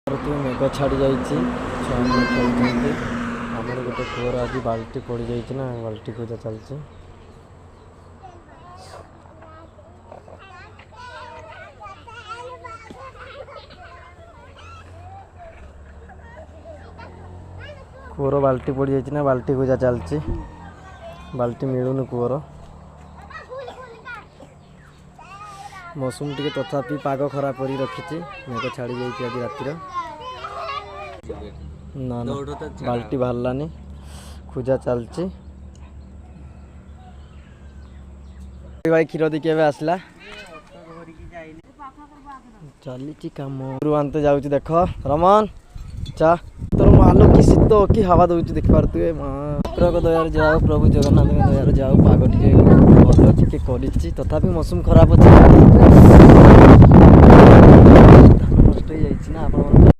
मेघ छाड़ी जाइए छुआ खेलते आमर गोटे पुअर आज बाल्टी पड़ जाइए ना बाल्टी पूजा चलती कूर बाल्टी पड़ जाइए ना बाल्टी पूजा चलती बाल्टी मिलून कूर मौसम टी तथापि पाग खराब कर रखी मेघ छाड़ी जाइए आज रातिर ना ना बाल्टी बाहरलानी पूजा चलती भाई क्षीर देखिए आसला चली कम आनते जाऊँ देख रमन चा तोर मालो कि शीत कि हवा दौर देख पारे ठाकुर दयार जाओ प्रभु जगन्नाथ दयार जाओ पाग टे भल टे कर तथापि मौसम खराब अच्छे धान नष्ट हो जाए